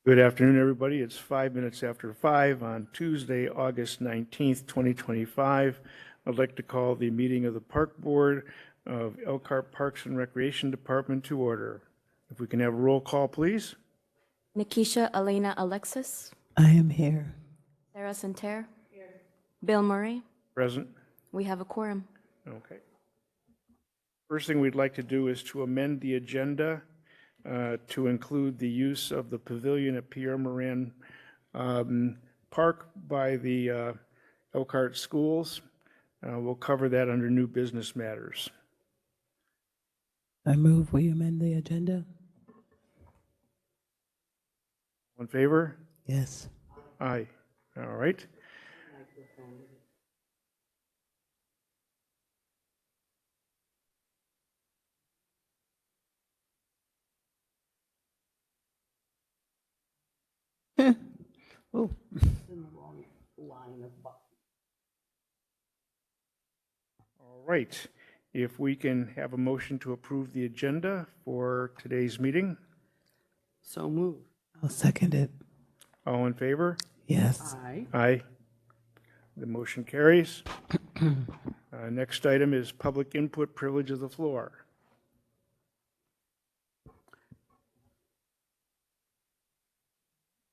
Good afternoon, everybody. It's 5 minutes after 5 on Tuesday, August 19th, 2025. I'd like to call the meeting of the Park Board of Elkhart Parks and Recreation Department to order. If we can have a roll call, please. Nikisha Elena Alexis. I am here. Sarah Santerre. Here. Bill Murray. Present. We have a quorum. Okay. First thing we'd like to do is to amend the agenda to include the use of the pavilion at Pierre Moran Park by the Elkhart Schools. We'll cover that under new business matters. I move we amend the agenda. All in favor? Yes. Aye. All right. Oh, All right. If we can have a motion to approve the agenda for today's meeting. So moved. I'll second it. All in favor? Yes. Aye. Aye. The motion carries. Next item is public input, privilege of the floor.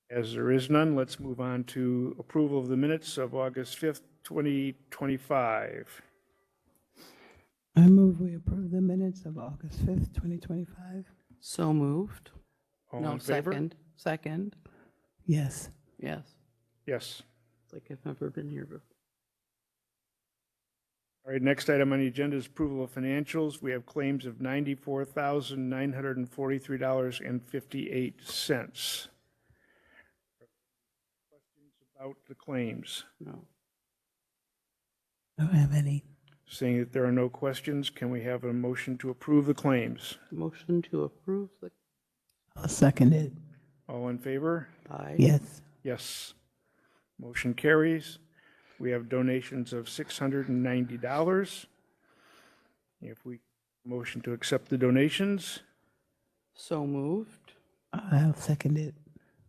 As there is none, let's move on to approval of the minutes of August 5th, 2025. I move we approve the minutes of August 5th, 2025. So moved. All No, in favor? Second. Yes. Yes. Yes. It's like I've never been here before. All right, next item on the agenda is approval of financials. We have claims of $94,943.58. Questions about the claims? No. I don't have any. Seeing that there are no questions, can we have a motion to approve the claims? Motion to approve the I'll second it. All in favor? aye. Yes. Yes. Motion carries. We have donations of $690. If we motion to accept the donations, So moved. I'll second it.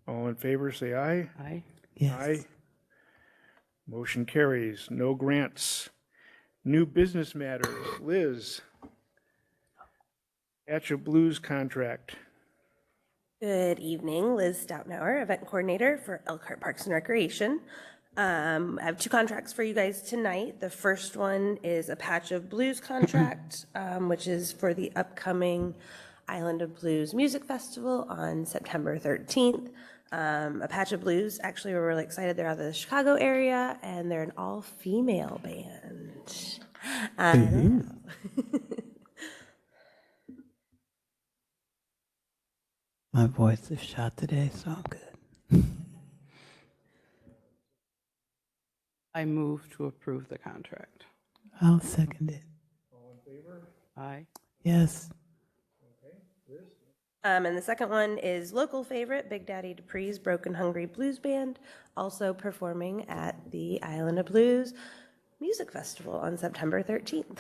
all in favor, say aye. Aye. Yes. Aye. Motion carries. No grants. New business matters. Liz. Patch of Blues contract. Good evening, Liz Stoutnauer, event coordinator for Elkhart Parks and Recreation. I have two contracts for you guys tonight. The first one is a Patch of Blues contract, which is for the upcoming Island of Blues Music Festival on September 13th. A Patch of Blues, actually, we're really excited. They're out of the Chicago area, and they're an all-female band. I know. My voice is shot today, so I'm good. I move to approve the contract. I'll second it. Aye. Yes. And the second one is local favorite, Big Daddy Dupree's Broken Hungry Blues Band, also performing at the Island of Blues Music Festival on September 13th.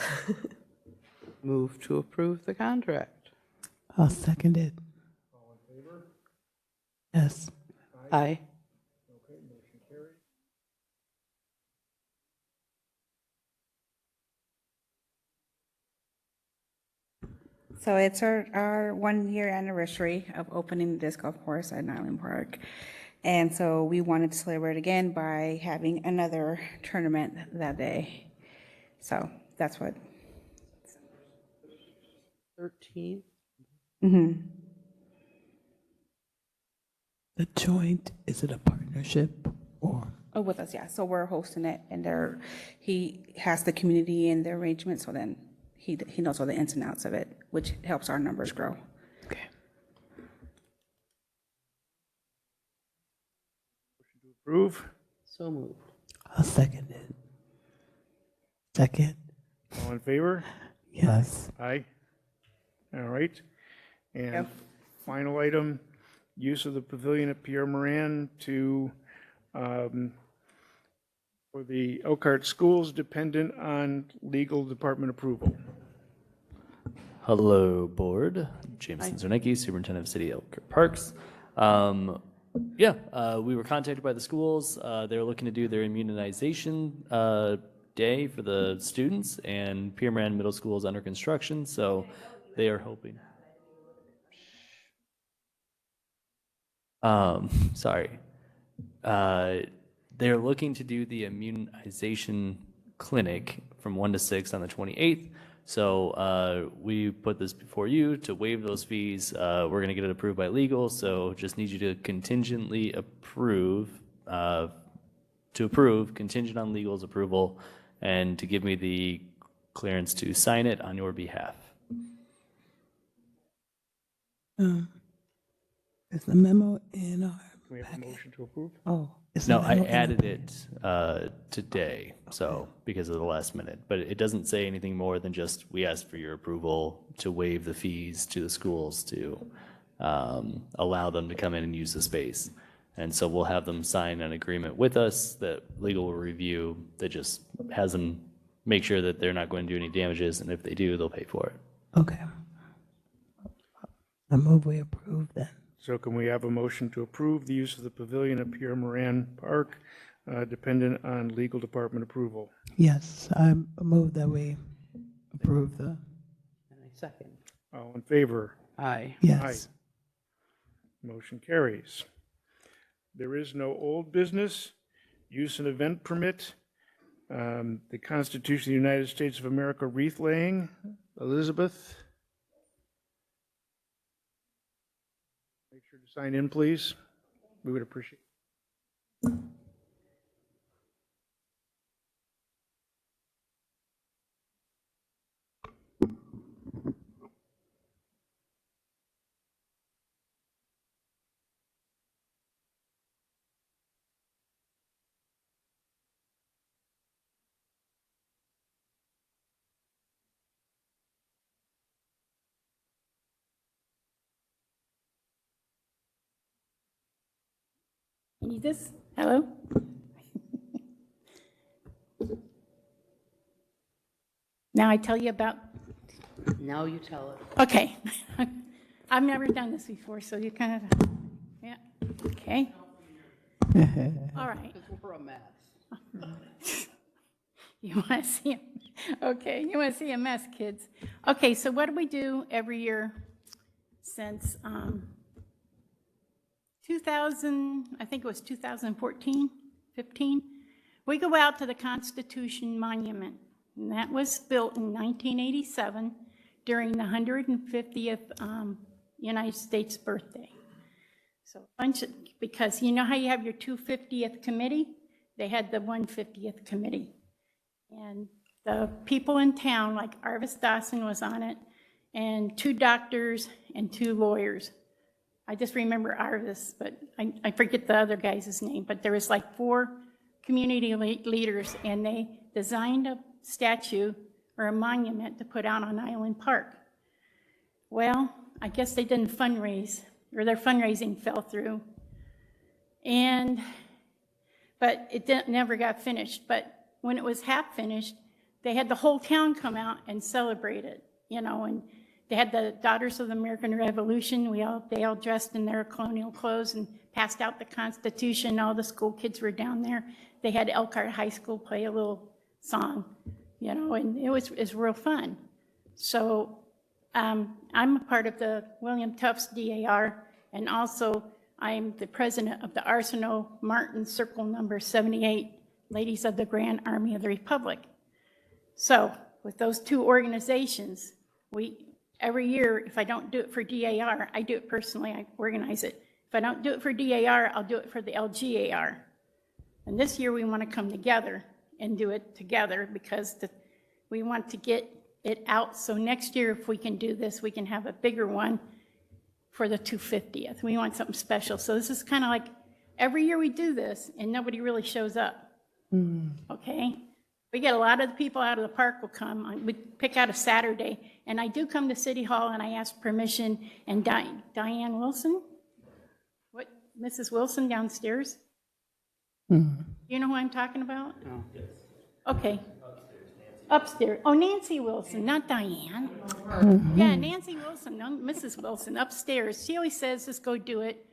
Move to approve the contract. I'll second it. Yes. Aye. So it's our 1 year anniversary of opening this golf course at Nyland Park. And so we wanted to celebrate again by having another tournament that day. So that's what. 13th. The joint, is it a partnership or? Oh, with us, yeah. So we're hosting it, and he has the community and the arrangement, so then he knows all the ins and outs of it, which helps our numbers grow. Okay. Approve. So moved. I'll second it. Second? All in favor? Yes. Aye. All right. And final item, use of the pavilion at Pierre Moran to, for the Elkhart Schools dependent on legal department approval. Hello, Board. Jameson Zernicki, Superintendent of City Elkhart Parks. Yeah, we were contacted by the schools. They're looking to do their immunization day for the students, and Pierre Moran Middle School is under construction, so they are hoping. Sorry. They're looking to do the immunization clinic from 1 to 6 on the 28th. So we put this before you to waive those fees. We're going to get it approved by legal, so just need you to contingently approve, contingent on legal's approval, and to give me the clearance to sign it on your behalf. Is the memo in our Can we have a packet? motion to approve? Oh. is the No, I memo in- added it today, so, because of the last minute. But it doesn't say anything more than just, we asked for your approval to waive the fees to the schools to allow them to come in and use the space. And so we'll have them sign an agreement with us that legal will review, that just has them make sure that they're not going to do any damages, and if they do, they'll pay for it. Okay. I move we approve then. So can we have a motion to approve the use of the pavilion at Pierre Moran Park, dependent on legal department approval? Yes, I move that we approve the, And I second. All in favor? Aye. yes. Motion carries. There is no old business. Use and event permit. The Constitution of the United States of America wreath laying. Elizabeth? Make sure to sign in, please. We would appreciate. You need this? Hello? Now I tell you about, Now you tell it. okay. I've never done this before, so you kind of, yeah, okay. All right. We're a mess. You want to see, okay, you want to see a mess, kids. Okay, so what do we do every year since 2000, I think it was 2014, 15? We go out to the Constitution Monument, and that was built in 1987 during the 150th United States birthday. So a bunch of, because you know how you have your 250th committee? They had the 150th committee. And the people in town, like Arvis Dawson was on it, and 2 doctors and 2 lawyers. I just remember Arvis, but I forget the other guy's name, but there was like 4 community leaders, and they designed a statue or a monument to put out on Island Park. Well, I guess they didn't fundraise, or their fundraising fell through. But it never got finished. But when it was half finished, they had the whole town come out and celebrate it, you know, and they had the Daughters of the American Revolution. They all dressed in their colonial clothes and passed out the Constitution. All the school kids were down there. They had Elkhart High School play a little song, you know, and it was real fun. So I'm a part of the William Tufts DAR, and also I'm the president of the Arsenault Martin Circle Number 78, Ladies of the Grand Army of the Republic. So with those 2 organizations, every year, if I don't do it for DAR, I do it personally, I organize it. If I don't do it for DAR, I'll do it for the LGAR. And this year we want to come together and do it together because we want to get it out. So next year, if we can do this, we can have a bigger one for the 250th. We want something special. So this is kind of like every year we do this and nobody really shows up. Okay? We get a lot of the people out of the park will come. We pick out a Saturday, and I do come to City Hall and I ask permission, and Diane Wilson, Mrs. Wilson downstairs? You know who I'm talking about? No. Okay. Upstairs. Oh, Nancy Wilson, not Diane. Yeah, Nancy Wilson, no, Mrs. Wilson, upstairs. She always says, just go do it.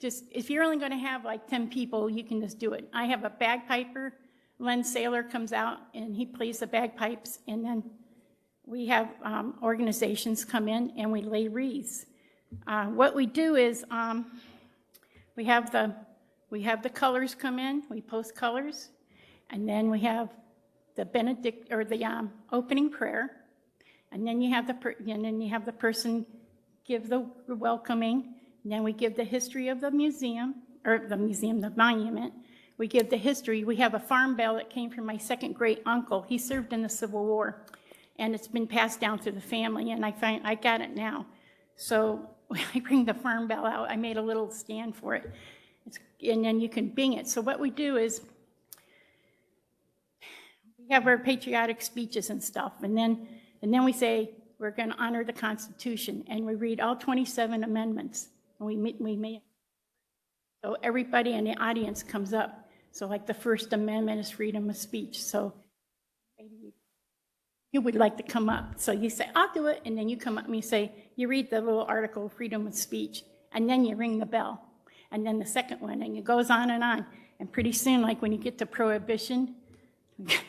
just, if you're only going to have like 10 people, you can just do it. I have a bagpiper. Len Saylor comes out and he plays the bagpipes, and then we have organizations come in and we lay wreaths. What we do is we have the colors come in, we post colors, and then we have the benedict or the opening prayer, and then you have the person give the welcoming, and then we give the history of the museum, the monument. We give the history. We have a farm bell that came from my second great uncle. He served in the Civil War, and it's been passed down through the family, and I got it now. So I bring the farm bell out. I made a little stand for it, and then you can bing it. So what we do is we have our patriotic speeches and stuff, and then we say we're going to honor the Constitution, and we read all 27 amendments, and we make. So everybody in the audience comes up. So like the First Amendment is freedom of speech. So maybe you would like to come up. So you say, I'll do it. And then you come up and you say, you read the little article, freedom of speech, and then you ring the bell. And then the second one, and it goes on. And pretty soon, like when you get to prohibition,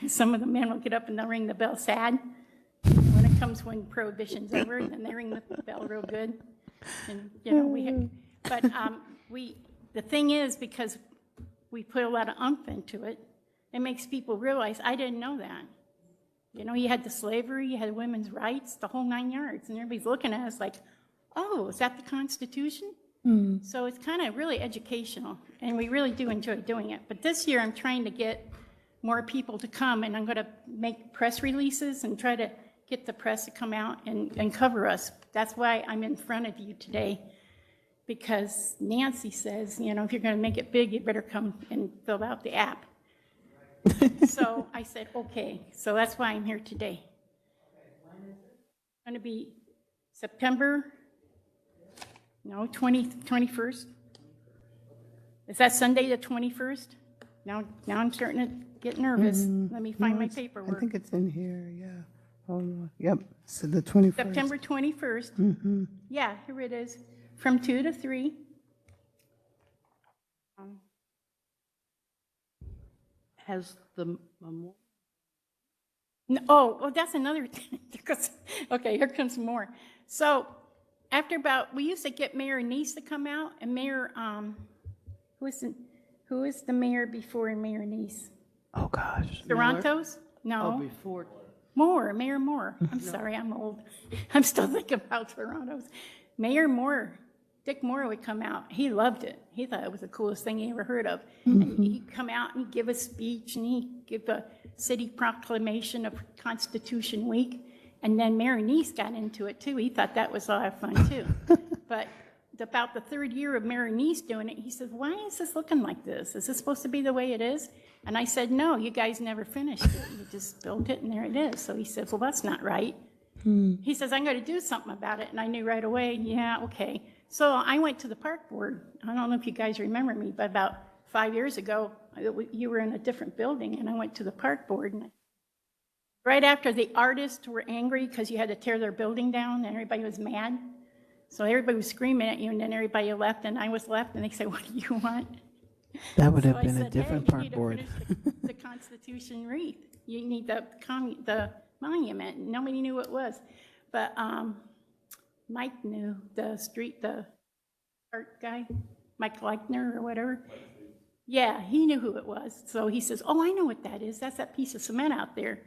some of the men will get up and they'll ring the bell sad. When it comes when prohibition's over, then they ring the bell real good. And, the thing is, because we put a lot of oomph into it, it makes people realize, I didn't know that. You had the slavery, you had women's rights, the whole 9 yards, and everybody's looking at us like, oh, is that the Constitution? So it's kind of really educational, and we really do enjoy doing it. But this year I'm trying to get more people to come, and I'm going to make press releases and try to get the press to come out and cover us. That's why I'm in front of you today. Because Nancy says, if you're going to make it big, you better come and fill out the app. So I said, okay. So that's why I'm here today. It's going to be September, 21st. Is that Sunday the 21st? Now I'm starting to get nervous. Let me find my paperwork. I think it's in here, yeah. Hold on. Yep, so the 21st. September 21st. Yeah, here it is. From 2 to 3. Has the memorial? Oh, that's another thing. Okay, here comes more. So after we used to get Mayor Neese to come out, and Mayor, who is the mayor before Mayor Neese? Oh, gosh. Toronto's? No. Before. Mayor Moore. I'm sorry, I'm old. I'm still thinking about Toronto's. Mayor Moore, Dick Moore would come out. He loved it. He thought it was the coolest thing he ever heard of. And he'd come out and he'd give a speech, and he'd give a city proclamation of Constitution Week. And then Mayor Neese got into it too. He thought that was a lot of fun too. But about the third year of Mayor Neese doing it, he said, why is this looking like this? Is this supposed to be the way it is? And I said, no, you guys never finished it. You just built it and there it is. So he said, well, that's not right. He says, I'm going to do something about it. And I knew right away, yeah, okay. So I went to the park board. I don't know if you guys remember me, but about 5 years ago, you were in a different building, and I went to the park board. And right after the artists were angry because you had to tear their building down, and everybody was mad. So everybody was screaming at you, and then everybody left, and I was left, and they said, what do you want? That would So have I been a said, different hey, park you need board. to finish the Constitution wreath. You need the monument. Nobody knew what it was. But Mike knew, the art guy, Mike Leichner or whatever. Yeah, he knew who it was. So he says, oh, I know what that is. That's that piece of cement out there.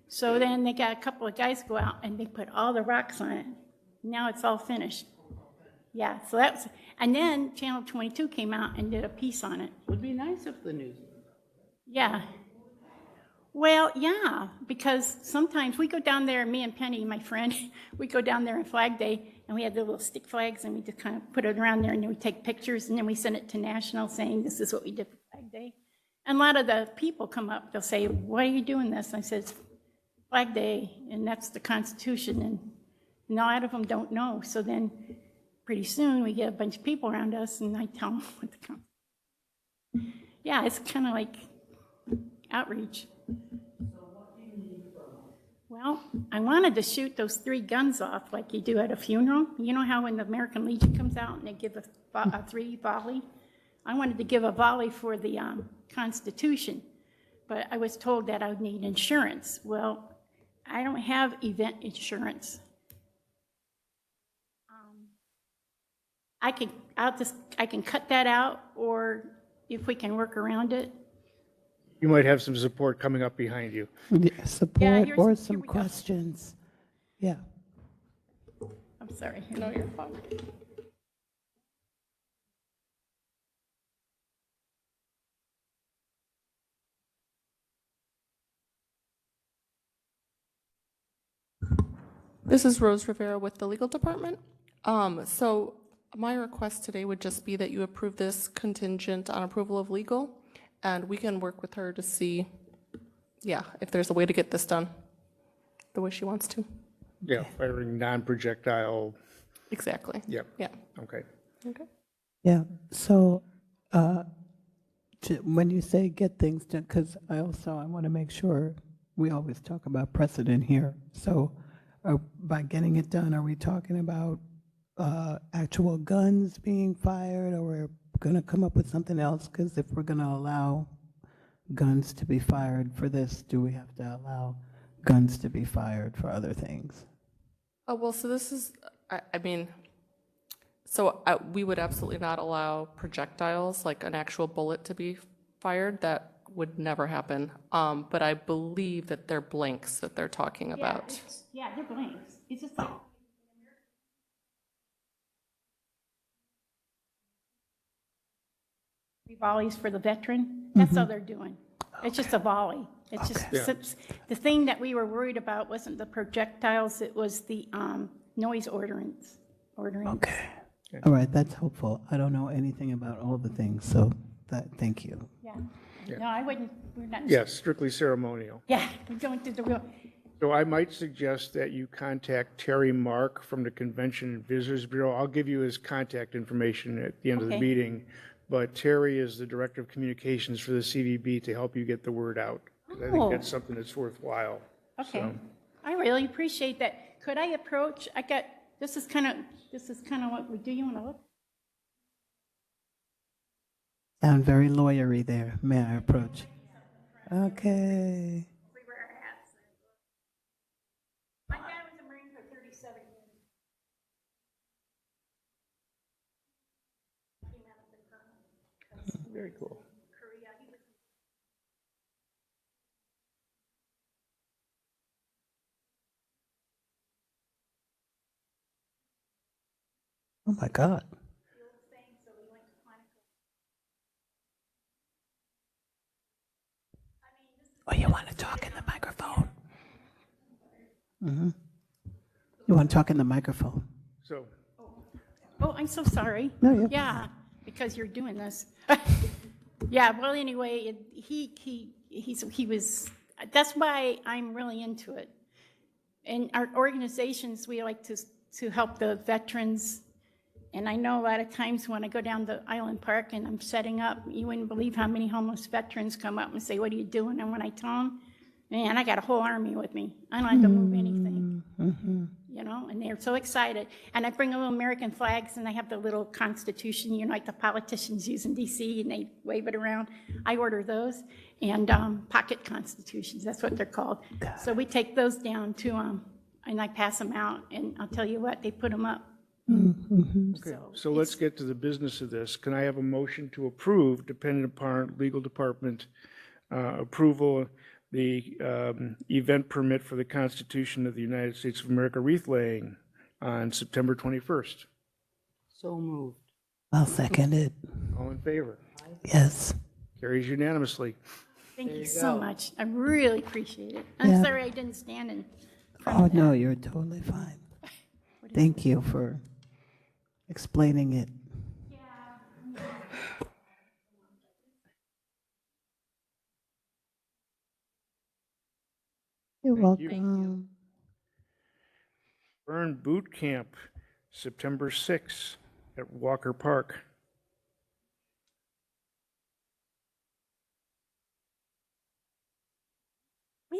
So then they got a couple of guys go out and they put all the rocks on it. Now it's all finished. Yeah, so that's, and then Channel 22 came out and did a piece on it. Would be nice if the news. Yeah. Well, yeah, because sometimes we go down there, me and Penny, my friend, we go down there on Flag Day, and we had the little stick flags, and we just kind of put it around there, and then we take pictures, and then we send it to National saying, this is what we did for Flag Day. And a lot of the people come up, they'll say, why are you doing this? And I said, it's Flag Day, and that's the Constitution, and a lot of them don't know. So then pretty soon we get a bunch of people around us, and I tell them what the Constitution. Yeah, it's kind of like outreach. Well, Well, I wanted to shoot those 3 guns off like you do at a funeral. You know how when the American Legion comes out and they give a 3 volley? I wanted to give a volley for the Constitution, but I was told that I would need insurance. Well, I don't have event insurance. I can cut that out, or if we can work around it. You might have some support coming up behind you. Yeah, support here's- or here some we go. questions. Yeah. I'm sorry, I know your fault. This is Rose Rivera with the legal department. So my request today would just be that you approve this contingent on approval of legal, and we can work with her to see, if there's a way to get this done the way she wants to. Yeah, firing non-projectile, Exactly. yep, Yeah. okay. Okay. Yeah, so when you say get things done, because I want to make sure, we always talk about precedent here. So by getting it done, are we talking about actual guns being fired, or we're going to come up with something else? Because if we're going to allow guns to be fired for this, do we have to allow guns to be fired for other things? Well, so this is, we would absolutely not allow projectiles, like an actual bullet to be fired. That would never happen. But I believe that they're blanks that they're talking about. Yeah, they're blanks. It's just like, volleys for the veteran. That's all they're doing. It's just a volley. It's just, the thing that we were worried about wasn't the projectiles, it was the noise ordinance. Okay. All right, that's helpful. I don't know anything about all the things, so thank you. Yeah. No, I wouldn't, we're not. Yes, strictly ceremonial. Yeah, we're going through the real, So I might suggest that you contact Terry Mark from the Convention and Visitors Bureau. I'll give you his contact information at the end of the Okay. meeting. But Terry is the Director of Communications for the CVB to help you get the word out. 'Cause I think Oh. that's something that's worthwhile. okay. So, I really appreciate that. Could I approach, this is kind of what we do. You want to look? Sound very lawyery there. May I approach? Okay. My dad was a Marine for 37 years. Came out of the colonel. very cool. Korea. He was Oh, my God. Oh, you want to talk in the microphone? Mm-hmm. You want to talk in the microphone? So, Oh, I'm so sorry. No, you're Yeah, because you're doing this. Yeah, well, anyway, he was, that's why I'm really into it. In our organizations, we like to help the veterans. And I know a lot of times when I go down to Island Park and I'm setting up, you wouldn't believe how many homeless veterans come up and say, "What are you doing?" And when I tell them, man, I got a whole army with me. I don't have to move anything. And they're so excited. And I bring little American flags, and I have the little Constitution, like the politicians use in DC, and they wave it around. I order those, and pocket constitutions, that's what they're called. So we take those down to and I pass them out, and I'll tell you what, they put them up. so let's get to the business of this. Can I have a motion to approve, dependent upon legal department approval, the event permit for the Constitution of the United States of America wreath laying on September 21st? So moved. I'll second it. All in favor? Yes. Carries unanimously. Thank you so much. I really appreciate it. I'm Yeah. sorry I didn't stand in front Oh, of that. no, you're totally fine. Thank you for explaining it. You're welcome. Burn Boot Camp, September 6th at Walker Park.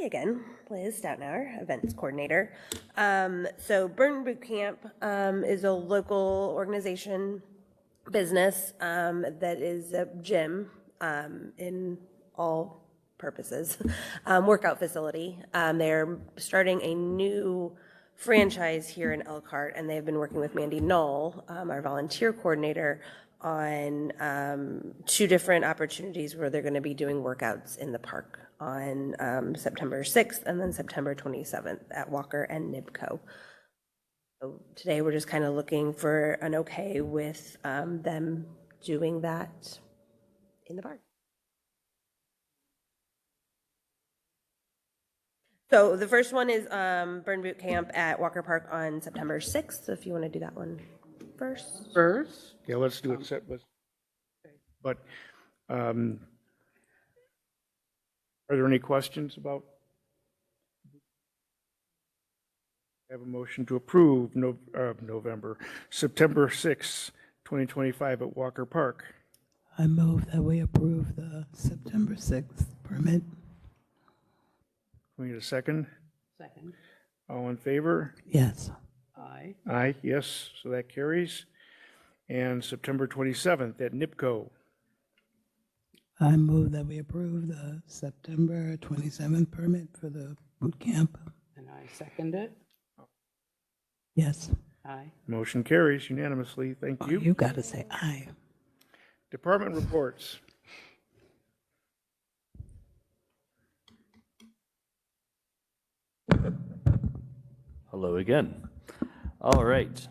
me again, Liz Stoutnauer, Events Coordinator. So Burn Boot Camp is a local organization, business that is a gym in all purposes, workout facility. They're starting a new franchise here in Elkhart, and they've been working with Mandy Knoll, our volunteer coordinator, on 2 different opportunities where they're going to be doing workouts in the park on September 6th and then September 27th at Walker and Nibco. So today we're just kind of looking for an okay with them doing that in the park. So the first one is Burn Boot Camp at Walker Park on September 6th, so if you want to do that one first. First? Yeah, let's do it but are there any questions about? I have a motion to approve September 6th, 2025 at Walker Park. I move that we approve the September 6th permit. Can we get a second? Second. All in favor? Yes. Aye. Aye, yes, so that carries. And September 27th at NIPCO. I move that we approve the September 27th permit for the boot camp. And I second it. Yes. Aye. Motion carries unanimously. Thank Oh, you. you got to say aye. Department reports. Hello again. All right.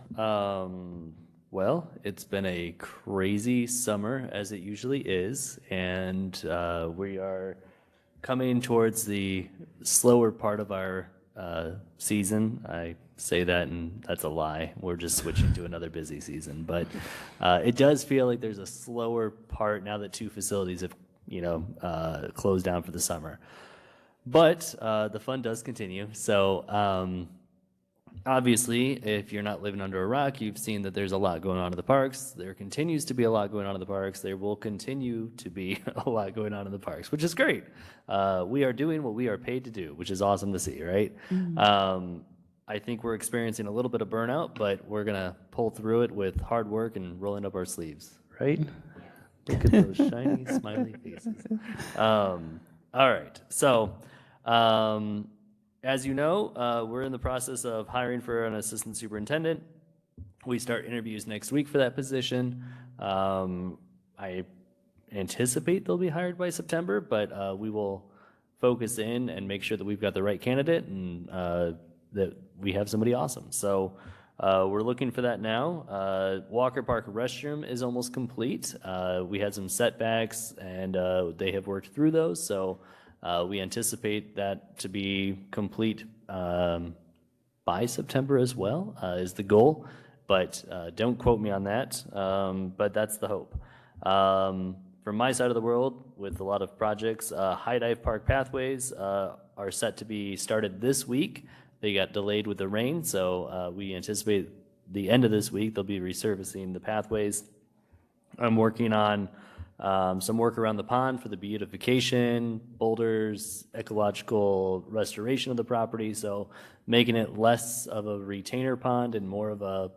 Well, it's been a crazy summer, as it usually is, and we are coming towards the slower part of our season. I say that, and that's a lie. We're just switching to another busy season, but it does feel like there's a slower part now that 2 facilities have, closed down for the summer. But the fun does continue. So obviously, if you're not living under a rock, you've seen that there's a lot going on in the parks. There continues to be a lot going on in the parks. There will continue to be a lot going on in the parks, which is great. We are doing what we are paid to do, which is awesome to see, right? I think we're experiencing a little bit of burnout, but we're going to pull through it with hard work and rolling up our sleeves, right? Look at those shiny, smiley faces. All right. So, as you know, we're in the process of hiring for an assistant superintendent. We start interviews next week for that position. I anticipate they'll be hired by September, but we will focus in and make sure that we've got the right candidate and that we have somebody awesome. So we're looking for that now. Walker Park restroom is almost complete. We had some setbacks, and they have worked through those. So we anticipate that to be complete by September as well, is the goal. But don't quote me on that, but that's the hope. From my side of the world, with a lot of projects, High Dive Park Pathways are set to be started this week. They got delayed with the rain, so we anticipate the end of this week they'll be resurfacing the pathways. I'm working on some work around the pond for the beautification, boulders, ecological restoration of the property, so making it less of a retainer pond and more of a,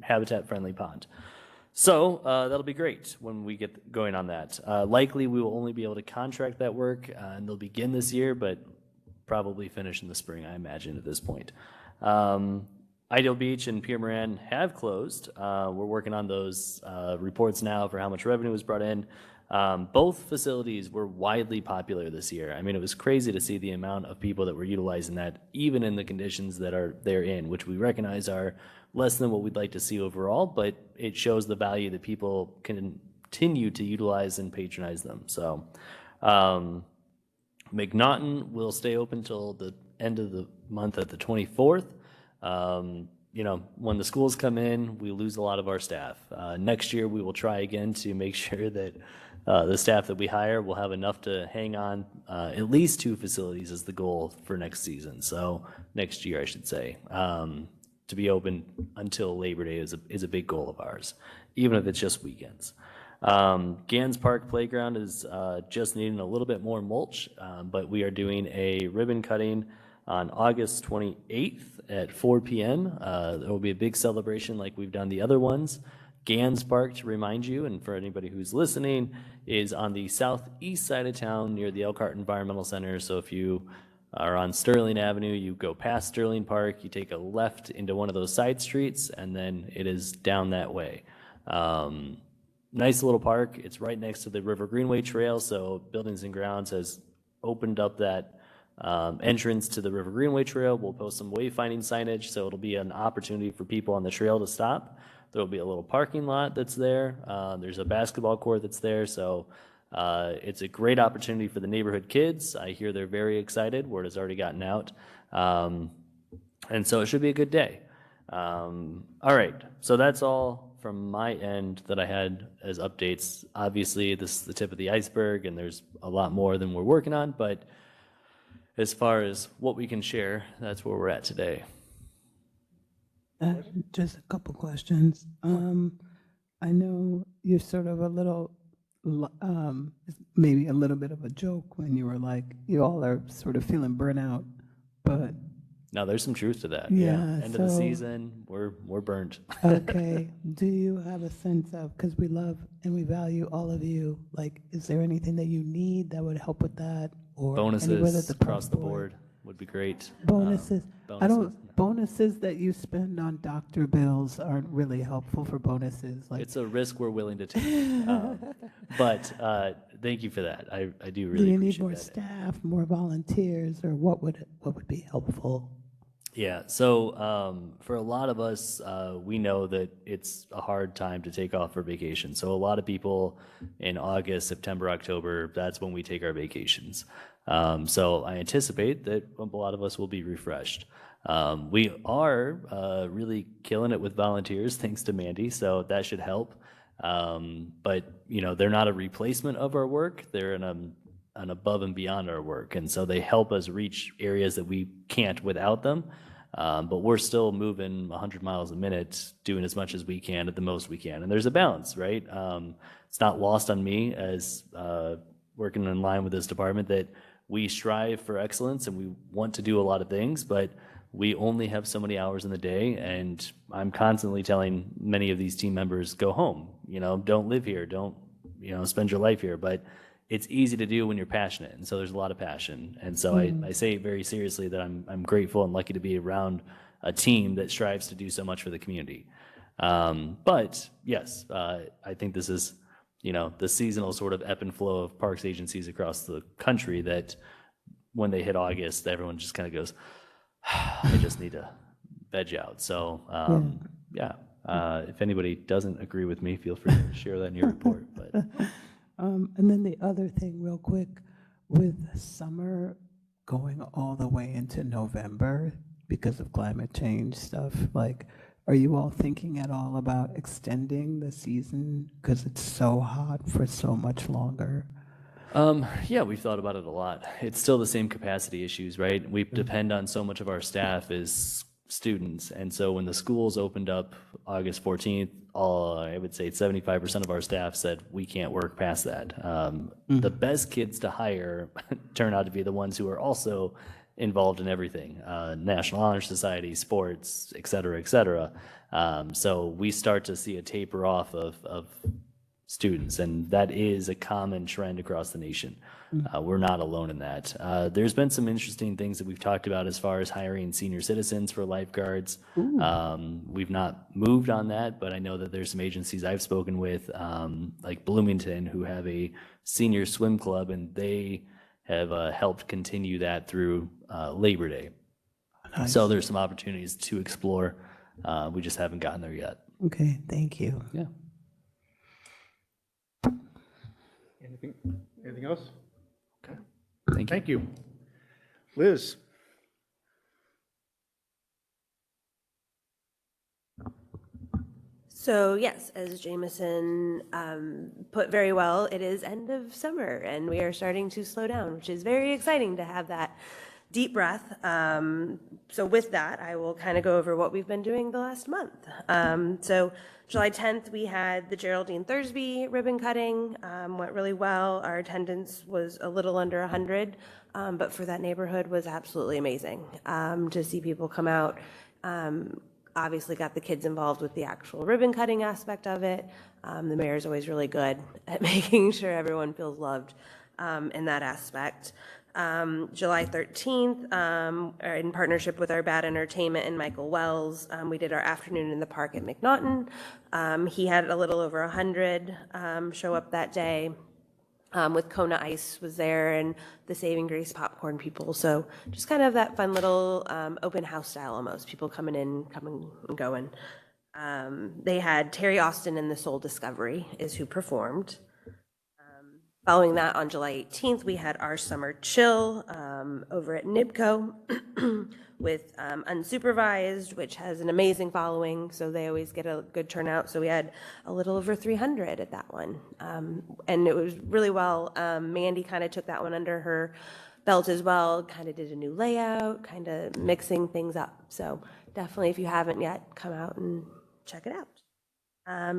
habitat-friendly pond. So that'll be great when we get going on that. Likely we will only be able to contract that work, and they'll begin this year, but probably finish in the spring, I imagine, at this point. Ideal Beach and Pier Moran have closed. We're working on those reports now for how much revenue was brought in. Both facilities were widely popular this year. I mean, it was crazy to see the amount of people that were utilizing that, even in the conditions that they're in, which we recognize are less than what we'd like to see overall, but it shows the value that people can continue to utilize and patronize them. So McNaughton will stay open till the end of the month at the 24th. When the schools come in, we lose a lot of our staff. Next year, we will try again to make sure that the staff that we hire will have enough to hang on. At least 2 facilities is the goal for next season. So next year, I should say. To be open until Labor Day is a big goal of ours, even if it's just weekends. Gans Park Playground is just needing a little bit more mulch, but we are doing a ribbon cutting on August 28th at 4 p.m. There will be a big celebration like we've done the other ones. Gans Park, to remind you, and for anybody who's listening, is on the southeast side of town near the Elkhart Environmental Center. So if you are on Sterling Avenue, you go past Sterling Park, you take a left into one of those side streets, and then it is down that way. Nice little park. It's right next to the River Greenway Trail, so Buildings and Grounds has opened up that entrance to the River Greenway Trail. We'll post some wayfinding signage, so it'll be an opportunity for people on the trail to stop. There'll be a little parking lot that's there. There's a basketball court that's there, so it's a great opportunity for the neighborhood kids. I hear they're very excited. Word has already gotten out. And so it should be a good day. All right, so that's all from my end that I had as updates. Obviously, this is the tip of the iceberg, and there's a lot more than we're working on, but as far as what we can share, that's where we're at today. Just a couple questions. I know you're sort of a little, maybe a little bit of a joke when you were like, you all are sort of feeling burnout, but No, there's some truth to that. Yeah, End of the so- season, we're burnt. okay. Do you have a sense of, because we love and we value all of you, like, is there anything that you need that would help with that? Or anywhere that Bonuses the across the park board would be great. Bonuses. I bonuses. don't, bonuses that you spend on doctor bills aren't really helpful for bonuses. Like, It's a risk we're willing to take. But thank you for that. I do do really you need appreciate more that. staff, more volunteers, or what would be helpful? Yeah, so for a lot of us, we know that it's a hard time to take off for vacation. So a lot of people in August, September, October, that's when we take our vacations. So I anticipate that a lot of us will be refreshed. We are really killing it with volunteers, thanks to Mandy, so that should help. But, you know, they're not a replacement of our work. They're an above and beyond our work. And so they help us reach areas that we can't without them. But we're still moving 100 miles a minute, doing as much as we can at the most we can. And there's a balance, right? It's not lost on me as working in line with this department that we strive for excellence and we want to do a lot of things, but we only have so many hours in the day. And I'm constantly telling many of these team members, go home, you know, don't live here, don't, you know, spend your life here. But it's easy to do when you're passionate, and so there's a lot of passion. And so I say very seriously that I'm grateful and lucky to be around a team that strives to do so much for the community. But yes, I think this is, you know, the seasonal sort of ebb and flow of parks agencies across the country that when they hit August, everyone just kind of goes, I just need to veg out. So yeah, if anybody doesn't agree with me, feel free to share that in your report. But And then the other thing, real quick, with summer going all the way into November because of climate change stuff, like, are you all thinking at all about extending the season because it's so hot for so much longer? yeah, we've thought about it a lot. It's still the same capacity issues, right? We depend on so much of our staff as students. And so when the schools opened up August 14th, I would say 75% of our staff said we can't work past that. The best kids to hire turn out to be the ones who are also involved in everything, National Honor Society, sports, et cetera, et cetera. So we start to see a taper off of students, and that is a common trend across the nation. We're not alone in that. There's been some interesting things that we've talked about as far as hiring senior citizens for lifeguards. We've not moved on that, but I know that there's some agencies I've spoken with, like Bloomington, who have a senior swim club, and they have helped continue that through Labor Day. So there's some opportunities to explore. We just haven't gotten there yet. Okay, thank you. Yeah. Anything else? Okay. Thank you. Thank you. Liz? So yes, as Jameson put very well, it is end of summer and we are starting to slow down, which is very exciting to have that deep breath. So with that, I will kind of go over what we've been doing the last month. So July 10th, we had the Geraldine Thursby ribbon cutting, went really well. Our attendance was a little under 100, but for that neighborhood was absolutely amazing to see people come out. Obviously got the kids involved with the actual ribbon cutting aspect of it. The mayor's always really good at making sure everyone feels loved in that aspect. July 13th, in partnership with our Bad Entertainment and Michael Wells, we did our afternoon in the park at McNaughton. He had a little over 100 show up that day. With Kona Ice was there and the Saving Grace popcorn people. So just kind of that fun little open house style almost, people coming and going. They had Terry Austin and the Soul Discovery is who performed. Following that, on July 18th, we had our summer chill over at NIBCO with Unsupervised, which has an amazing following, so they always get a good turnout. So we had a little over 300 at that one, and it was really well. Mandy kind of took that one under her belt as well, kind of did a new layout, kind of mixing things up. So definitely, if you haven't yet, come out and check it out.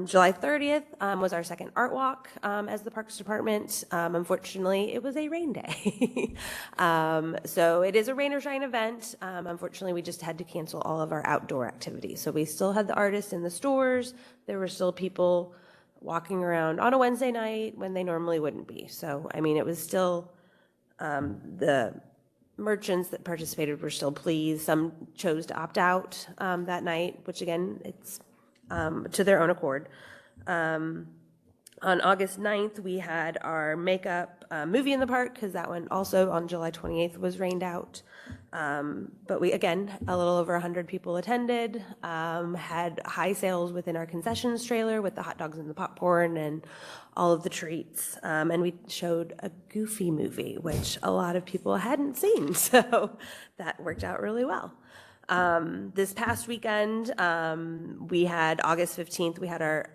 July 30th was our second art walk as the Parks Department. Unfortunately, it was a rain day. So it is a rain or shine event. Unfortunately, we just had to cancel all of our outdoor activities. So we still had the artists in the stores. There were still people walking around on a Wednesday night when they normally wouldn't be. So, I mean, it was still the merchants that participated were still pleased. Some chose to opt out that night, which again, it's to their own accord. On August 9th, we had our makeup movie in the park because that one also on July 28th was rained out. But we, again, a little over 100 people attended, had high sales within our concessions trailer with the hot dogs and the popcorn and all of the treats. And we showed a Goofy movie, which a lot of people hadn't seen. So that worked out really well. This past weekend, we had August 15th, we had our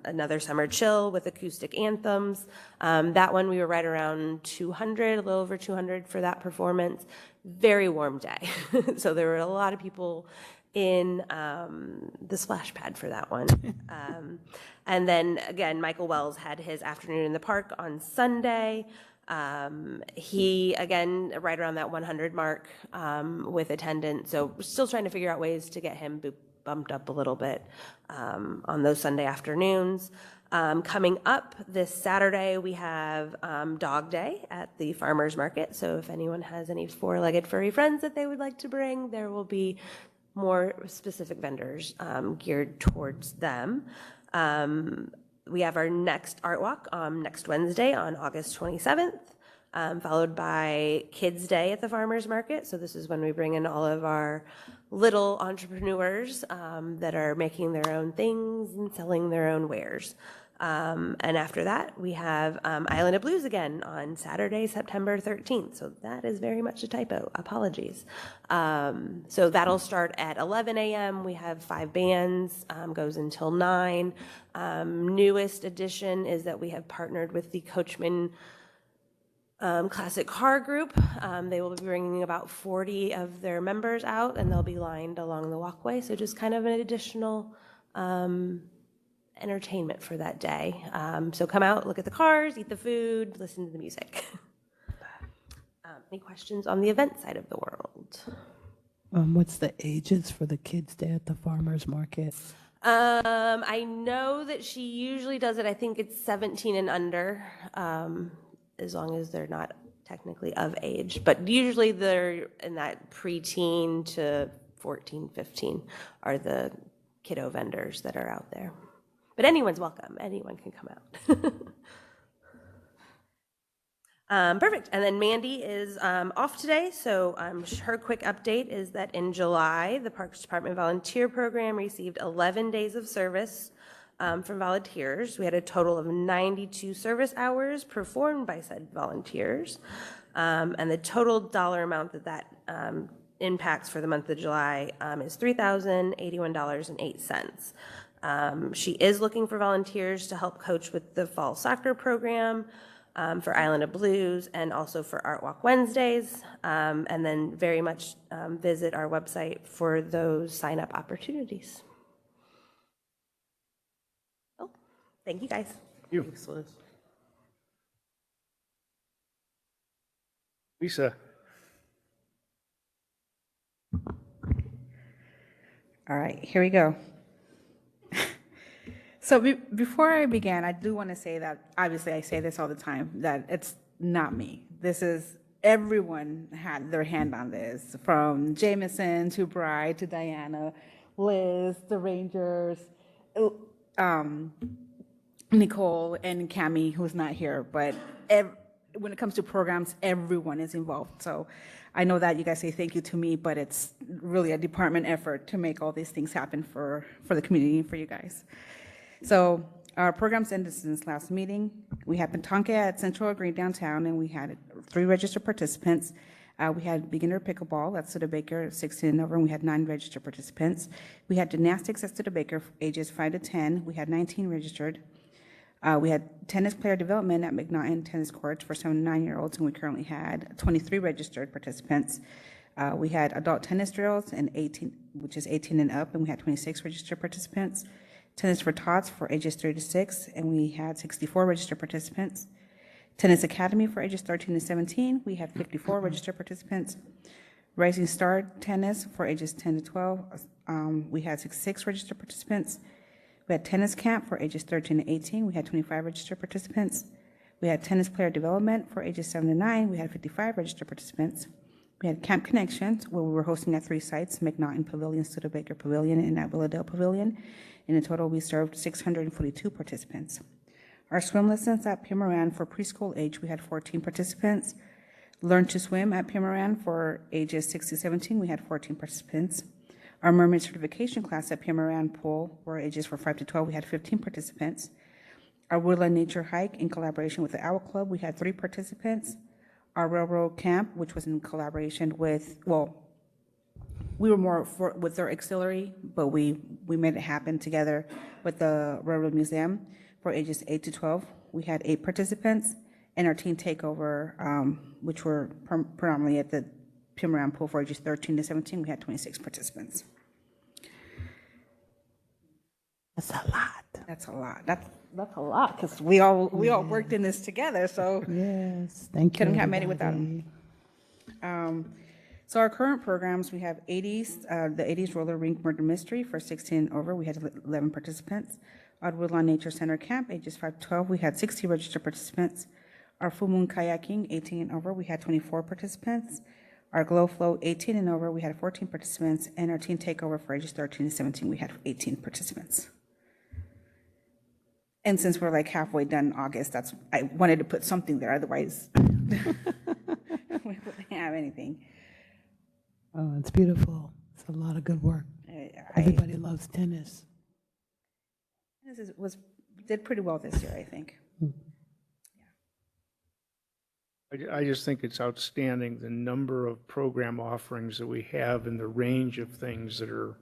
another summer chill with acoustic anthems. That one we were right around 200, a little over 200 for that performance. Very warm day. So there were a lot of people in the splash pad for that one. And then again, Michael Wells had his afternoon in the park on Sunday. He, again, right around that 100 mark with attendance. So we're still trying to figure out ways to get him bumped up a little bit on those Sunday afternoons. Coming up this Saturday, we have Dog Day at the Farmers Market. So if anyone has any four-legged furry friends that they would like to bring, there will be more specific vendors geared towards them. We have our next art walk next Wednesday on August 27th, followed by Kids Day at the Farmers Market. So this is when we bring in all of our little entrepreneurs that are making their own things and selling their own wares. And after that, we have Island of Blues again on Saturday, September 13th. So that is very much a typo. Apologies. So that'll start at 11 a.m. We have 5 bands, goes until 9. Newest addition is that we have partnered with the Coachman Classic Car Group. They will be bringing about 40 of their members out, and they'll be lined along the walkway. So just kind of an additional entertainment for that day. So come out, look at the cars, eat the food, listen to the music. Any questions on the event side of the world? What's the ages for the Kids Day at the Farmers Market? I know that she usually does it, I think it's 17 and under, as long as they're not technically of age. But usually they're in that preteen to 14, 15 are the kiddo vendors that are out there. But anyone's welcome. Anyone can come out. Perfect. And then Mandy is off today. So her quick update is that in July, the Parks Department Volunteer Program received 11 days of service from volunteers. We had a total of 92 service hours performed by said volunteers. And the total dollar amount that impacts for the month of July is $3,081.08. She is looking for volunteers to help coach with the fall soccer program. for Island of Blues and also for Art Walk Wednesdays. And then very much visit our website for those sign-up opportunities. Oh, thank you, guys. Thanks, Liz. Lisa? All right, here we go. So before I begin, I do want to say that, obviously I say this all the time, that it's not me. This is, everyone had their hand on this, from Jameson to Bride to Diana, Liz, the Rangers, Nicole and Cami, who's not here, but when it comes to programs, everyone is involved. So I know that you guys say thank you to me, but it's really a department effort to make all these things happen for the community and for you guys. So our programs ended since last meeting. We had Petanque at Central Green downtown, and we had 3 registered participants. We had beginner pickleball at Studebaker, 16 and over, and we had 9 registered participants. We had gymnastics at Studebaker, ages 5 to 10. We had 19 registered. We had tennis player development at McNaughton Tennis Courts for 7 to 9-year-olds, and we currently had 23 registered participants. We had adult tennis drills, and 18, which is 18 and up, and we had 26 registered participants. Tennis for Tots for ages 3 to 6, and we had 64 registered participants. Tennis Academy for ages 13 to 17, we had 54 registered participants. Rising Star Tennis for ages 10 to 12, we had 66 registered participants. We had Tennis Camp for ages 13 to 18, we had 25 registered participants. We had Tennis Player Development for ages 7 to 9, we had 55 registered participants. We had Camp Connections, where we were hosting at 3 sites, McNaughton Pavilion, Studebaker Pavilion, and at Villadale Pavilion. In total, we served 642 participants. Our swim lessons at Pierre Moran for preschool age, we had 14 participants. Learn to Swim at Pierre Moran for ages 6 to 17, we had 14 participants. Our mermaid certification class at Pierre Moran Pool, for ages 5 to 12, we had 15 participants. Our Woodland Nature Hike in collaboration with the Owl Club, we had 3 participants. Our railroad camp, which was in collaboration with, well, we were more with their auxiliary, but we made it happen together with the Railroad Museum for ages 8 to 12. We had 8 participants, and our teen takeover, which were predominantly at the Pierre Moran Pool for ages 13 to 17, we had 26 participants. That's a lot. That's a lot. That's a lot, because we all worked in this together, so. Yes, thank you. Couldn't have made it without everybody. them. So our current programs, we have 80s, the 80s roller rink murder mystery for 16 and over, we had 11 participants. Our Woodlawn Nature Center camp, ages 5 to 12, we had 60 registered participants. Our full moon kayaking, 18 and over, we had 24 participants. Our glow flow, 18 and over, we had 14 participants. And our teen takeover for ages 13 to 17, we had 18 participants. And since we're like halfway done in August, I wanted to put something there, otherwise we wouldn't have anything. Oh, it's beautiful. It's a lot of good work. Everybody loves tennis. Did pretty well this year, I think. I just think it's outstanding, the number of program offerings that we have and the range of things that are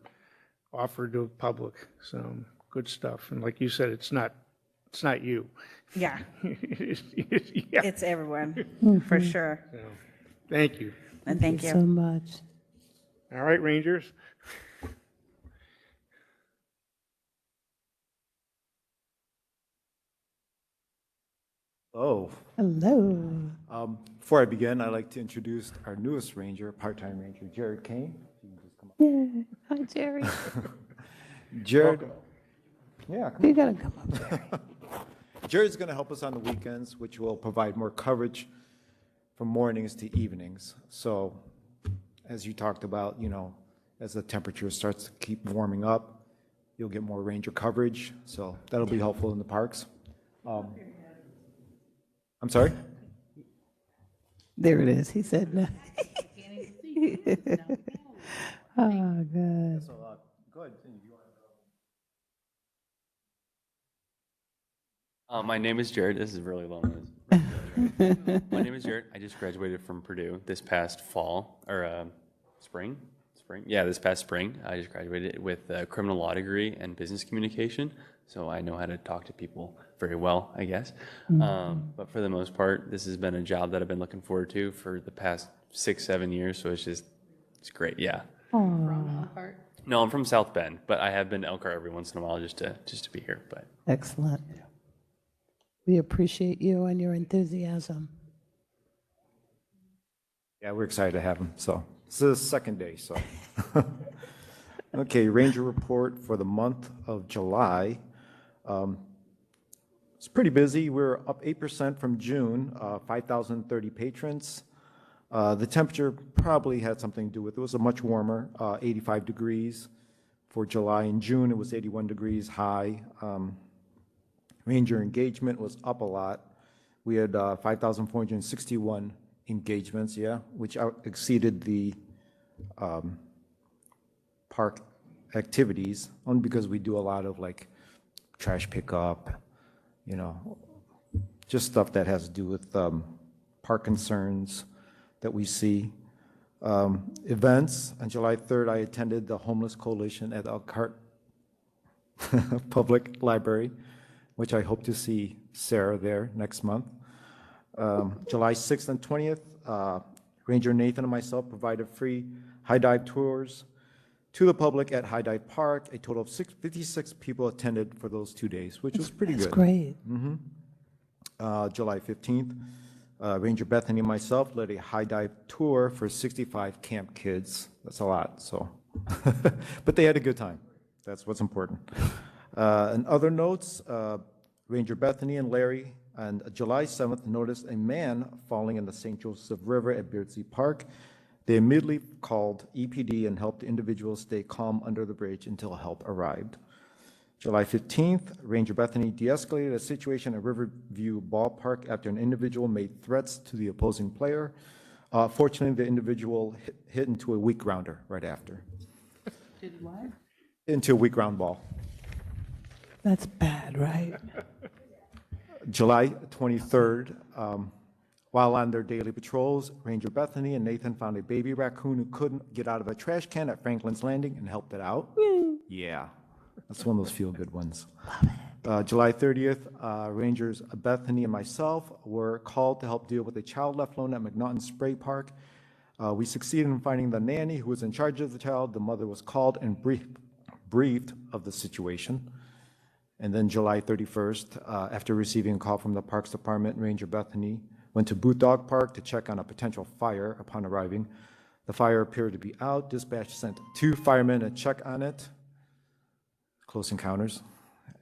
offered to the public. So, good stuff. And like you said, it's not you. Yeah, Yeah. it's everyone, for sure. So, thank you. And thank So you. much. All right, Rangers. Oh, Hello. before I begin, I'd like to introduce our newest ranger, part-time ranger, Jared Kane. If you can just come up. Hi, Jerry. Jared, yeah, come You gotta come up, Jerry. on. Jared's going to help us on the weekends, which will provide more coverage from mornings to evenings. So, as you talked about, as the temperature starts to keep warming up, you'll get more ranger coverage. So that'll be helpful in the parks. I'm sorry? There it is. He said no. Oh, good. Good. My name is Jared. This is really long. My name is Jared. I just graduated from Purdue this past fall, or spring. spring. Yeah, this past spring, I just graduated with a criminal law degree and business communication. So I know how to talk to people very well, I guess. But for the most part, this has been a job that I've been looking forward to for the past 6-7 years. So it's great. Yeah. No, I'm from South Bend, but I have been to Elkhart every once in a while just to be here. But Excellent. We appreciate you and your enthusiasm. Yeah, we're excited to have him, so. This is the second day, so. Okay, Ranger report for the month of July. It's pretty busy. We're up 8% from June, 5,030 patrons. The temperature probably had something to do with it. It was a much warmer, 85 degrees for July. In June, it was 81 degrees high. Ranger engagement was up a lot. We had 5,461 engagements, yeah, which exceeded the park activities, only because we do a lot of like trash pickup, you know, just stuff that has to do with park concerns that we see. Events, on July 3rd, I attended the Homeless Coalition at Elkhart Public Library, which I hope to see Sarah there next month. July 6th and 20th, Ranger Nathan and myself provided free high dive tours to the public at High Dive Park. A total of 56 people attended for those 2 days, which was pretty good. That's great. July 15th, Ranger Bethany and myself led a high dive tour for 65 camp kids. That's a lot, so. But they had a good time. That's what's important. And other notes, Ranger Bethany and Larry on July 7th noticed a man falling in the St. Joseph River at Beardsea Park. They immediately called EPD and helped the individual stay calm under the bridge until help arrived. July 15th, Ranger Bethany de-escalated a situation at Riverview Ballpark after an individual made threats to the opposing player. Fortunately, the individual hit into a weak grounder right after. Did what? Into a weak ground ball. That's bad, right? July 23rd, while on their daily patrols, Ranger Bethany and Nathan found a baby raccoon who couldn't get out of a trash can at Franklin's Landing and helped it out. Yeah, that's one of those feel-good ones. July 30th, Rangers Bethany and myself were called to help deal with a child left alone at McNaughton Spray Park. We succeeded in finding the nanny who was in charge of the child. The mother was called and briefed of the situation. And then July 31st, after receiving a call from the Parks Department, Ranger Bethany went to Booth Dog Park to check on a potential fire. Upon arriving, the fire appeared to be out. Dispatch sent 2 firemen to check on it. Close encounters.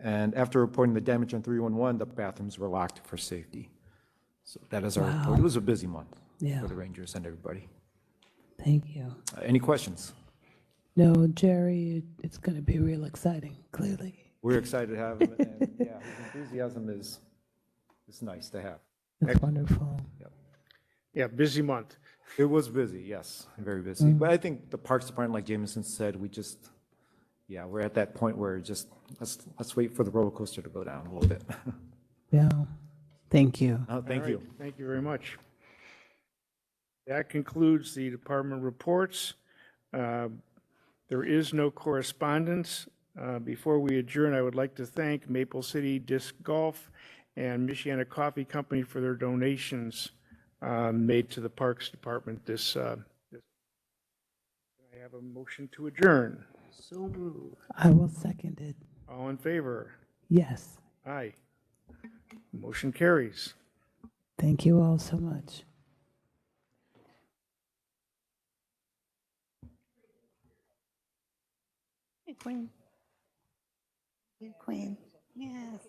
And after reporting the damage on 311, the bathrooms were locked for safety. So that is our report. It was a busy month for the Rangers and everybody. Thank you. Any questions? No, Jerry, it's going to be real exciting, clearly. We're excited to have him, and yeah, his enthusiasm is nice to have. That's wonderful. Yeah, busy month. It was busy, yes, very busy. But I think the Parks Department, like Jameson said, we're at that point where just, let's wait for the roller coaster to go down a little bit. Yeah. Thank you. Thank you. Thank you very much. That concludes the department reports. There is no correspondence. Before we adjourn, I would like to thank Maple City Disc Golf and Michiana Coffee Company for their donations made to the Parks Department this. I have a motion to adjourn. So moved. I will second it. All in favor? Yes. Aye. Motion carries. Thank you all so much. Hey, Queen. Queen. Yes.